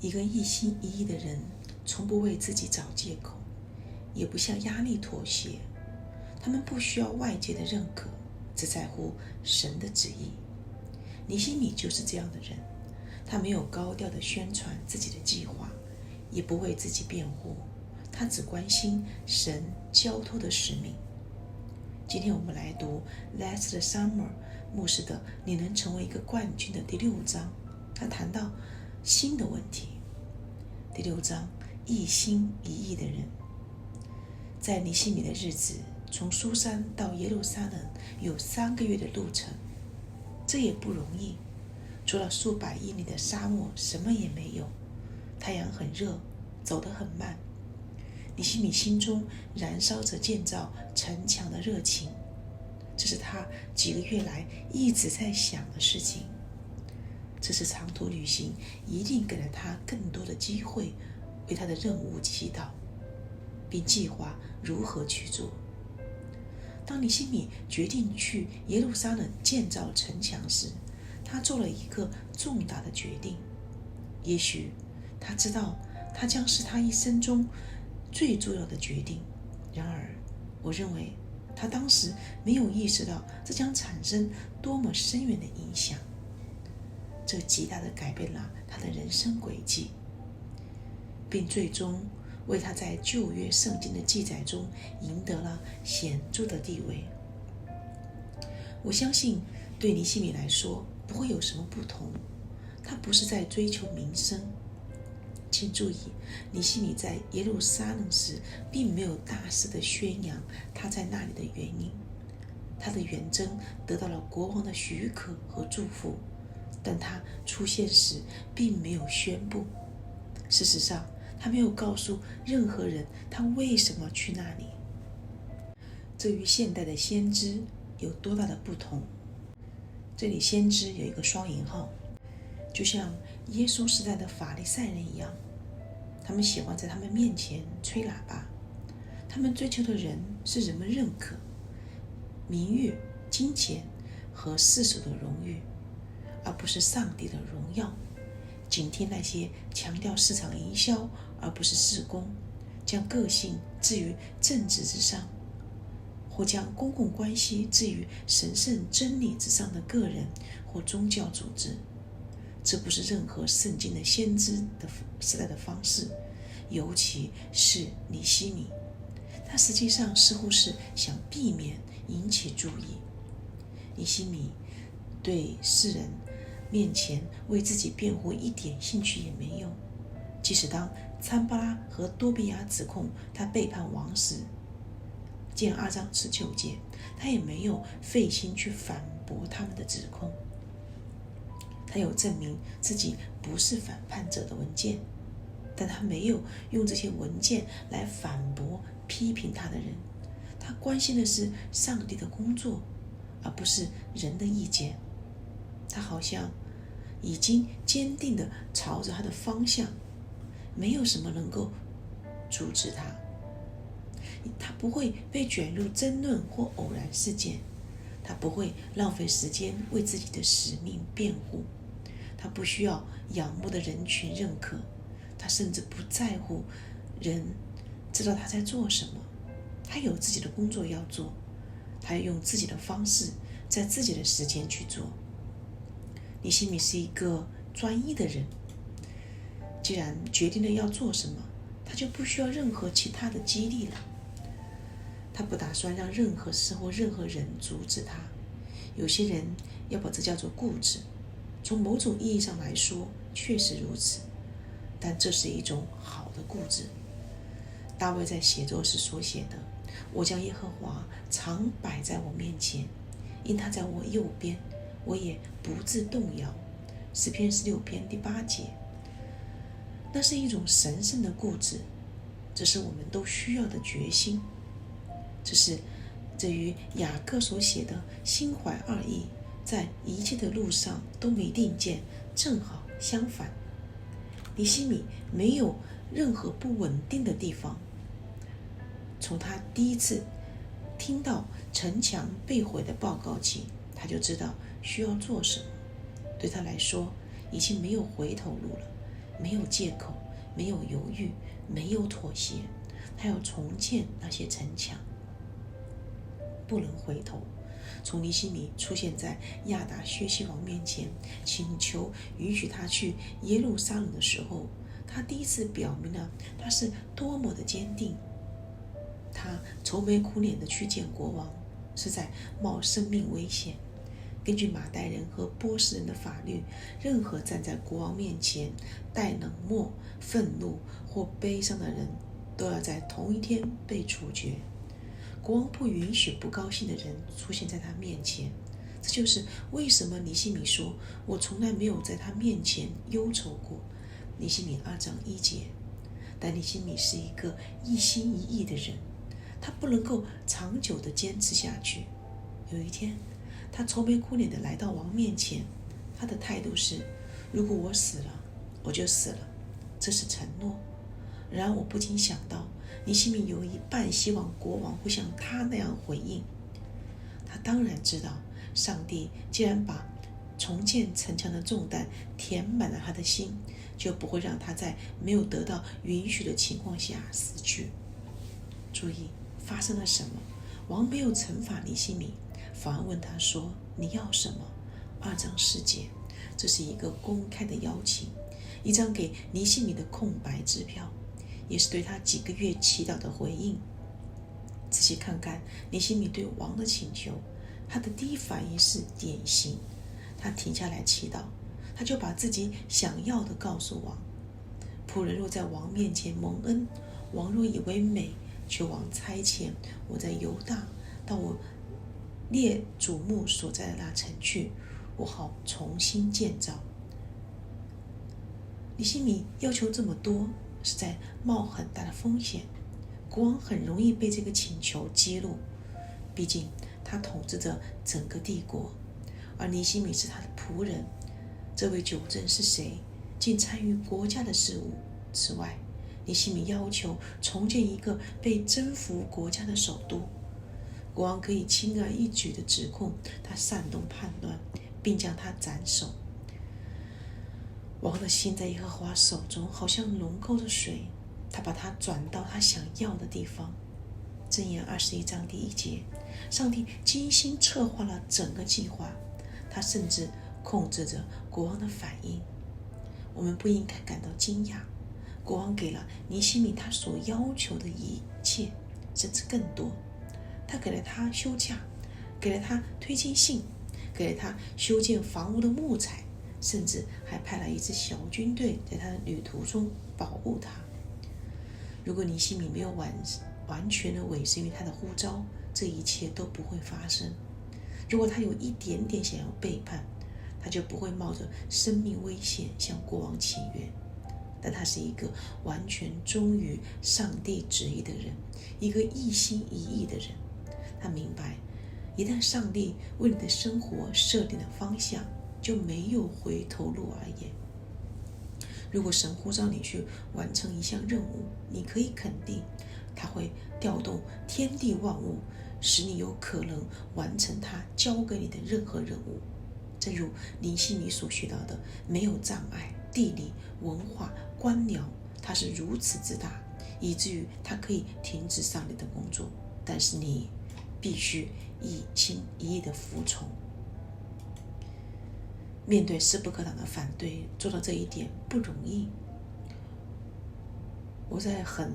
一个一心一意的人，从不为自己找借口，也不向压力妥协。他们不需要外界的认可，只在乎神的旨意。尼希米就是这样的人，他没有高调地宣传自己的计划，也不为自己辩护，他只关心神交托的使命。今天我们来读 Last Summer 牧师的你能成为一个冠军的第6章，他谈到心的问题。第6章，一心一意的人。在尼希米的日子，从苏珊到耶路撒冷有3个月的路程，这也不容易。除了数百英里的沙漠，什么也没有。太阳很热，走得很慢。尼希米心中燃烧着建造城墙的热情，这是他几个月来一直在想的事情。这次长途旅行一定给了他更多的机会，为他的任务祈祷，并计划如何去做。当尼希米决定去耶路撒冷建造城墙时，他做了一个重大的决定。也许他知道，他将是他一生中最重要的决定。然而，我认为他当时没有意识到这将产生多么深远的影响。这极大地改变了他的人生轨迹，并最终为他在旧约圣经的记载中赢得了显著的地位。我相信对尼希米来说不会有什么不同，他不是在追求名声。请注意，尼希米在耶路撒冷时并没有大肆地宣扬他在那里的原因。他的远征得到了国王的许可和祝福，但他出现时并没有宣布。事实上，他没有告诉任何人他为什么去那里。这与现代的先知有多大的不同？这里先知有一个双引号，就像耶稣时代的法利赛人一样，他们喜欢在他们面前吹喇叭。他们追求的人是人们认可、名誉、金钱和世俗的荣誉，而不是上帝的荣耀。警惕那些强调市场营销而不是事工，将个性置于政治之上，或将公共关系置于神圣真理之上的个人或宗教组织。这不是任何圣经的先知的时代的方式，尤其是尼希米。他实际上似乎是想避免引起注意。尼希米对世人面前为自己辩护一点兴趣也没有，即使当参巴拉和多比亚指控他背叛王时，见2章19节，他也没有费心去反驳他们的指控。他有证明自己不是反叛者的文件，但他没有用这些文件来反驳批评他的人。他关心的是上帝的工作，而不是人的意见。他好像已经坚定地朝着他的方向，没有什么能够阻止他。他不会被卷入争论或偶然事件，他不会浪费时间为自己的使命辩护，他不需要仰慕的人群认可，他甚至不在乎人知道他在做什么。他有自己的工作要做，他要用自己的方式，在自己的时间去做。尼希米是一个专一的人，既然决定了要做什么，他就不需要任何其他的激励了。他不打算让任何事或任何人阻止他。有些人要把这叫做固执，从某种意义上来说确实如此，但这是一种好的固执。大卫在写作时所写的，我将耶和华常摆在我面前，因他在我右边，我也不致动摇。诗篇16篇第8节。那是一种神圣的固执，这是我们都需要的决心。这与雅各所写的心怀二意，在一切的路上都没定见，正好相反。尼希米没有任何不稳定的地方。从他第一次听到城墙被毁的报告起，他就知道需要做什么。对他来说，已经没有回头路了，没有借口，没有犹豫，没有妥协，他要重建那些城墙，不能回头。从尼西米出现在亚达薛西王面前，请求允许他去耶路撒冷的时候，他第一次表明了他是多么的坚定。他愁眉苦脸的去见国王，是在冒生命危险。根据马代人和波斯人的法律，任何站在国王面前带冷漠、愤怒或悲伤的人，都要在同一天被处决。国王不允许不高兴的人出现在他面前，这就是为什么尼西米说：“我从来没有在他面前忧愁过。”尼西米2章1节。但尼西米是一个一心一意的人，他不能够长久的坚持下去。有一天，他愁眉苦脸的来到王面前，他的态度是：如果我死了，我就死了，这是承诺。然而我不禁想到，尼西米有一半希望国王会像他那样回应。他当然知道，上帝既然把重建城墙的重担填满了他的心，就不会让他在没有得到允许的情况下死去。注意发生了什么？王没有惩罚尼西米，反而问他说：“你要什么？”2章4节，这是一个公开的邀请，一张给尼西米的空白支票，也是对他几个月祈祷的回应。仔细看看尼西米对王的请求，他的第一反应是典型。他停下来祈祷，他就把自己想要的告诉王。仆人若在王面前蒙恩，王若以为美，求王差遣我在犹大到我列祖墓所在的那城去，我好重新建造。尼西米要求这么多，是在冒很大的风险。国王很容易被这个请求激怒，毕竟他统治着整个帝国，而尼西米是他的仆人。这位九正是谁？竟参与国家的事务。此外，尼西米要求重建一个被征服国家的首都。国王可以轻而易举地指控他煽动叛乱，并将他斩首。王的心在耶和华手中，好像龙沟的水，他把它转到他想要的地方。箴言21章第1节，上帝精心策划了整个计划，他甚至控制着国王的反应。我们不应该感到惊讶，国王给了尼西米他所要求的一切，甚至更多。他给了他休假，给了他推荐信，给了他修建房屋的木材，甚至还派了一支小军队在他的旅途中保护他。如果尼西米没有完全的委身于他的呼召，这一切都不会发生。如果他有一点点想要背叛，他就不会冒着生命危险向国王请愿。但他是一个完全忠于上帝旨意的人，一个一心一意的人。他明白，一旦上帝为你的生活设定了方向，就没有回头路而言。如果神呼召你去完成一项任务，你可以肯定他会调动天地万物，使你有可能完成他交给你的任何任务。正如尼西米所学到的，没有障碍，地理、文化、官僚，他是如此之大，以至于他可以停止上帝的工作。但是你必须一心一意的服从。面对势不可挡的反对，做到这一点不容易。我在很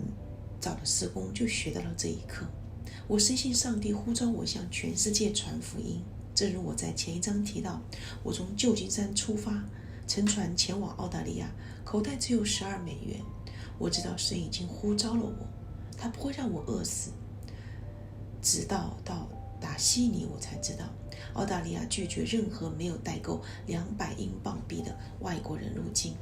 早的事工就学到了这一课。我深信上帝呼召我向全世界传福音。正如我在前一章提到，我从旧金山出发，乘船前往澳大利亚，口袋只有12美元。我知道神已经呼召了我，他不会让我饿死。直到达悉尼，我才知道澳大利亚拒绝任何没有代购200英镑币的外国人入境。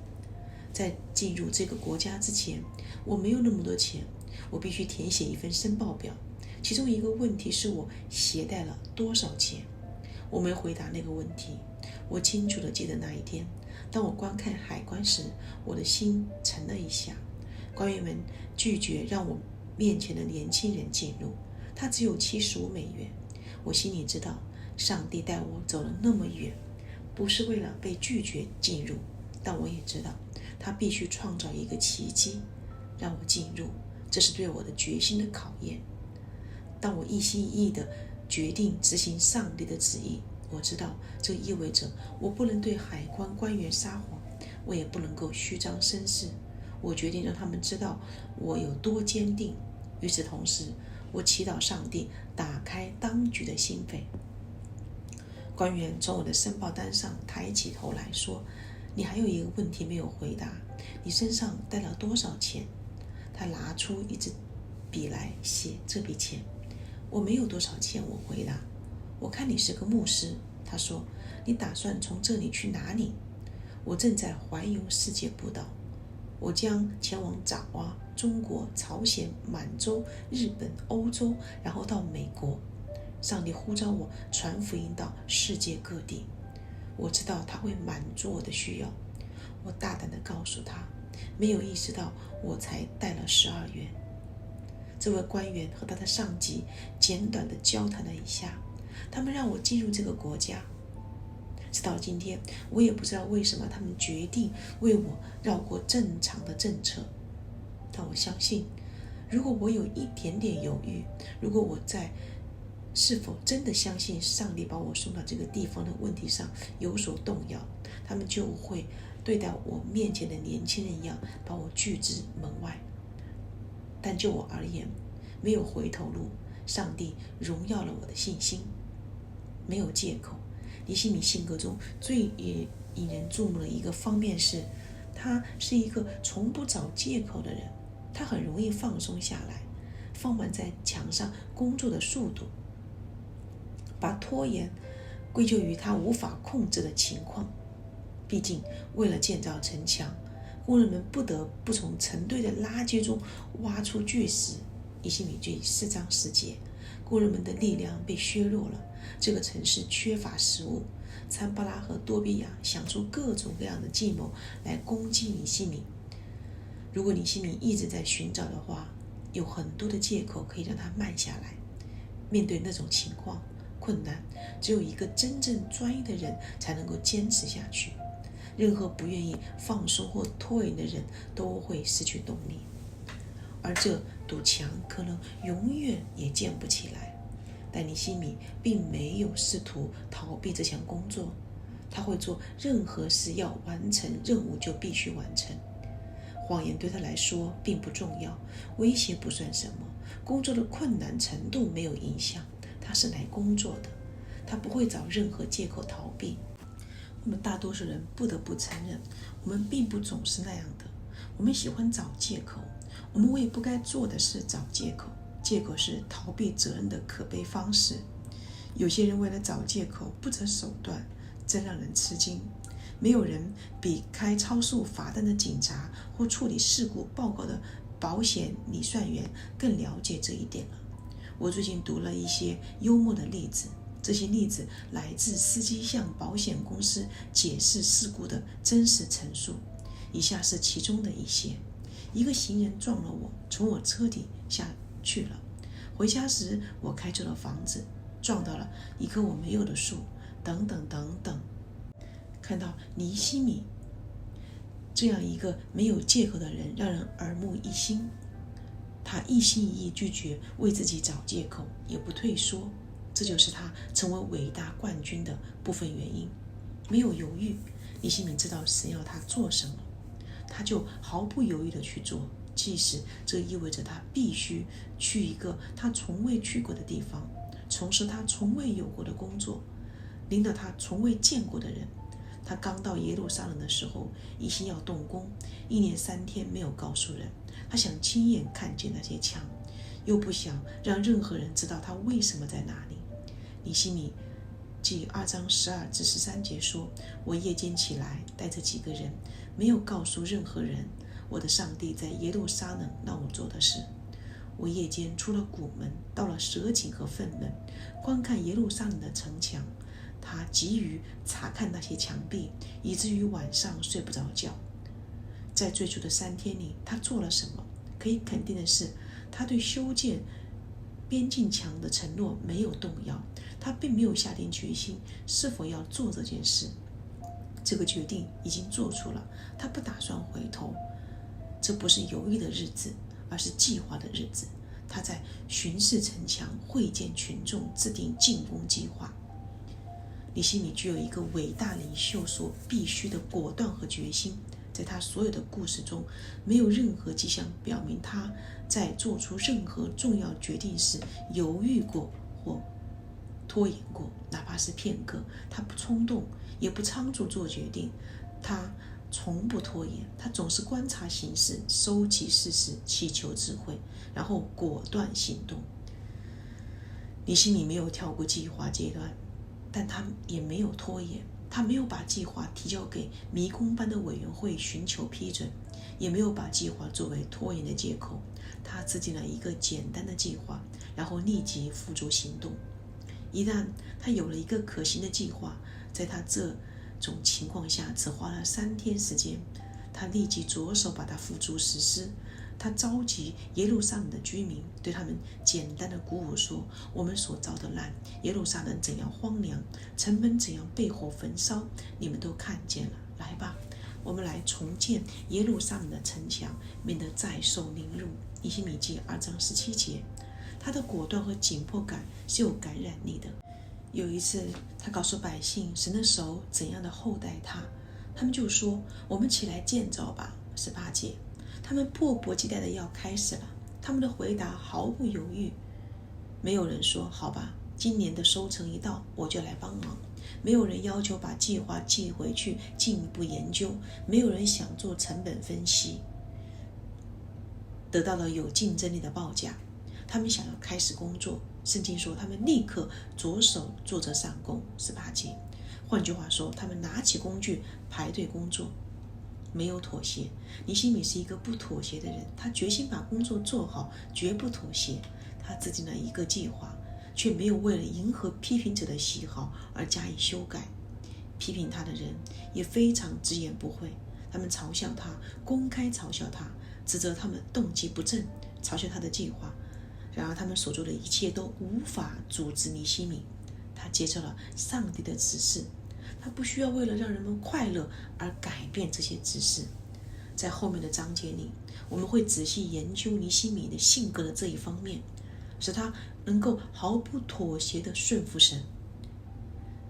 在进入这个国家之前，我没有那么多钱，我必须填写一份申报表，其中一个问题是我携带了多少钱。我没回答那个问题。我清楚地记得那一天，当我观看海关时，我的心沉了一下。官员们拒绝让我面前的年轻人进入，他只有75美元。我心里知道，上帝带我走了那么远，不是为了被拒绝进入，但我也知道他必须创造一个奇迹，让我进入，这是对我的决心的考验。当我一心一意地决定执行上帝的旨意，我知道这意味着我不能对海关官员撒谎，我也不能够虚张声势。我决定让他们知道我有多坚定。与此同时，我祈祷上帝打开当局的心扉。官员从我的申报单上抬起头来说：“你还有一个问题没有回答，你身上带了多少钱？”他拿出一支笔来写这笔钱。我没有多少钱，我回答。我看你是个牧师，他说。你打算从这里去哪里？我正在环游世界布道，我将前往爪哇、中国、朝鲜、满洲、日本、欧洲，然后到美国。上帝呼召我传福音到世界各地，我知道他会满足我的需要。我大胆地告诉他，没有意识到我才带了12元。这位官员和他的上级简短地交谈了一下，他们让我进入这个国家。直到今天，我也不知道为什么他们决定为我绕过正常的政策，但我相信，如果我有一点点犹豫，如果我在是否真的相信上帝把我送到这个地方的问题上有所动摇，他们就会对待我面前的年轻人一样，把我拒之门外。但就我而言，没有回头路，上帝荣耀了我的信心，没有借口。尼希米性格中最引人注目的一个方面是，他是一个从不找借口的人，他很容易放松下来，放慢在墙上工作的速度，把拖延归咎于他无法控制的情况。毕竟，为了建造城墙，工人们不得不从成堆的垃圾中挖出巨石。尼希米记4章10节，工人们的力量被削弱了，这个城市缺乏食物。参巴拉和多比亚想出各种各样的计谋来攻击尼希米。如果尼希米一直在寻找的话，有很多的借口可以让他慢下来。面对那种情况困难，只有一个真正专一的人才能够坚持下去。任何不愿意放松或拖延的人都会失去动力，而这堵墙可能永远也建不起来。但尼希米并没有试图逃避这项工作，他会做任何事，要完成任务就必须完成。谎言对他来说并不重要，威胁不算什么，工作的困难程度没有影响。他是来工作的，他不会找任何借口逃避。我们大多数人不得不承认，我们并不总是那样的。我们喜欢找借口，我们为不该做的事找借口。借口是逃避责任的可悲方式。有些人为了找借口不择手段，真让人吃惊。没有人比开超速罚单的警察或处理事故报告的保险理算员更了解这一点了。我最近读了一些幽默的例子，这些例子来自司机向保险公司解释事故的真实陈述。以下是其中的一些：一个行人撞了我，从我车底下去了。回家时，我开出了房子，撞到了一棵我没有的树，等等等等。看到尼希米这样一个没有借口的人，让人耳目一新。他一心一意拒绝为自己找借口，也不退缩，这就是他成为伟大冠军的部分原因。没有犹豫，尼希米知道神要他做什么，他就毫不犹豫地去做，即使这意味着他必须去一个他从未去过的地方，从事他从未有过的工作，领导他从未见过的人。他刚到耶路撒冷的时候，一心要动工，1连3天没有告诉人。他想亲眼看见那些墙，又不想让任何人知道他为什么在那里。尼希米记2章12至13节说：“我夜间起来，带着几个人，没有告诉任何人，我的上帝在耶路撒冷让我做的事。我夜间出了谷门，到了蛇井和粪门，观看耶路撒冷的城墙。他急于查看那些墙壁，以至于晚上睡不着觉。在最初的3天里，他做了什么？可以肯定的是，他对修建边境墙的承诺没有动摇。他并没有下定决心是否要做这件事。这个决定已经做出了，他不打算回头。这不是犹豫的日子，而是计划的日子。他在巡视城墙，会见群众，制定进攻计划。尼希米具有一个伟大领袖所必须的果断和决心。在他所有的故事中，没有任何迹象表明他在做出任何重要决定时犹豫过或拖延过，哪怕是片刻。他不冲动，也不仓促做决定，他从不拖延，他总是观察形势，收集事实，祈求智慧，然后果断行动。尼希米没有跳过计划阶段，但他也没有拖延。他没有把计划提交给迷宫般的委员会寻求批准，也没有把计划作为拖延的借口。他制定了一个简单的计划，然后立即付诸行动。一旦他有了一个可行的计划，在他这种情况下只花了3天时间，他立即着手把它付诸实施。他召集耶路撒冷的居民，对他们简单的鼓舞说：我们所遭的难，耶路撒冷怎样荒凉，城门怎样被火焚烧，你们都看见了。来吧，我们来重建耶路撒冷的城墙，免得再受凌辱。尼希米记2章17节。他的果断和紧迫感是有感染力的。有一次，他告诉百姓神的手怎样的厚待他，他们就说：我们起来建造吧。18节。他们迫不及待地要开始了，他们的回答毫不犹豫。没有人说好吧，今年的收成一到，我就来帮忙。没有人要求把计划寄回去进一步研究，没有人想做成本分析。得到了有竞争力的报价，他们想要开始工作。圣经说他们立刻着手做着上工。18节。换句话说，他们拿起工具排队工作，没有妥协。尼希米是一个不妥协的人，他决心把工作做好，绝不妥协。他制定了一个计划，却没有为了迎合批评者的喜好而加以修改。批评他的人也非常直言不讳，他们嘲笑他，公开嘲笑他，指责他们动机不正，嘲笑他的计划。然而他们所做的一切都无法阻止尼希米。他接受了上帝的指示，他不需要为了让人们快乐而改变这些指示。在后面的章节里，我们会仔细研究尼希米的性格的这一方面，使他能够毫不妥协地顺服神。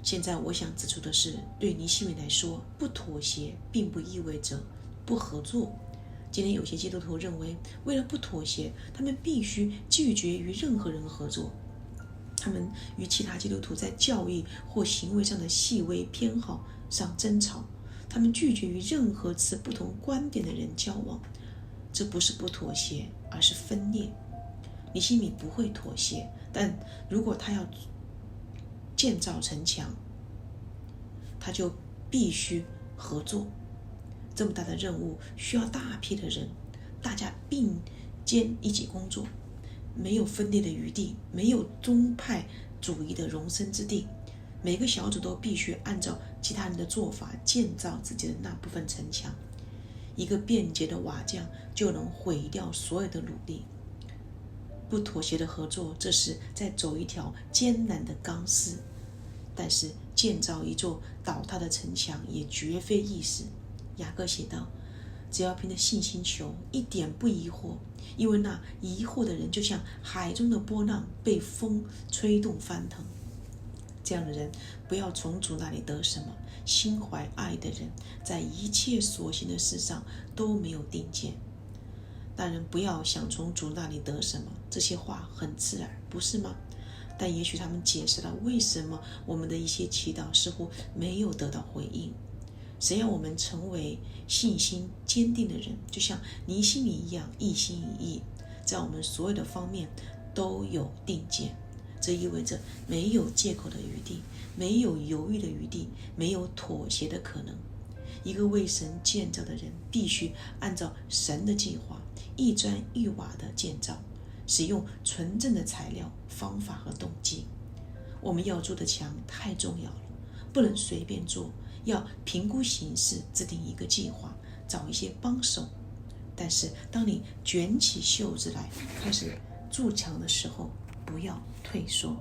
现在我想指出的是，对尼希米来说，不妥协并不意味着不合作。今天有些基督徒认为，为了不妥协，他们必须拒绝与任何人合作。他们与其他基督徒在教义或行为上的细微偏好上争吵，他们拒绝与任何持不同观点的人交往。这不是不妥协，而是分裂。尼希米不会妥协，但如果他要建造城墙，他就必须合作。这么大的任务需要大批的人，大家并肩一起工作，没有分裂的余地，没有宗派主义的容身之地。每个小组都必须按照其他人的做法建造自己的那部分城墙。一个便捷的瓦匠就能毁掉所有的努力。不妥协的合作，这是在走一条艰难的钢丝。但是建造一座倒塌的城墙也绝非易事。雅各写道：只要凭着信心求，一点不疑惑，因为那疑惑的人就像海中的波浪，被风吹动翻腾。这样的人不要从主那里得什么。心怀爱的人在一切所行的事上都没有定见。那人不要想从主那里得什么，这些话很刺耳，不是吗？但也许他们解释了为什么我们的一些祈祷似乎没有得到回应。谁要我们成为信心坚定的人，就像尼希米一样一心一意，在我们所有的方面都有定见。这意味着没有借口的余地，没有犹豫的余地，没有妥协的可能。一个为神建造的人必须按照神的计划，一砖一瓦的建造，使用纯正的材料、方法和动机。我们要做的墙太重要了，不能随便做，要评估形势，制定一个计划，找一些帮手。但是当你卷起袖子来开始筑墙的时候，不要退缩。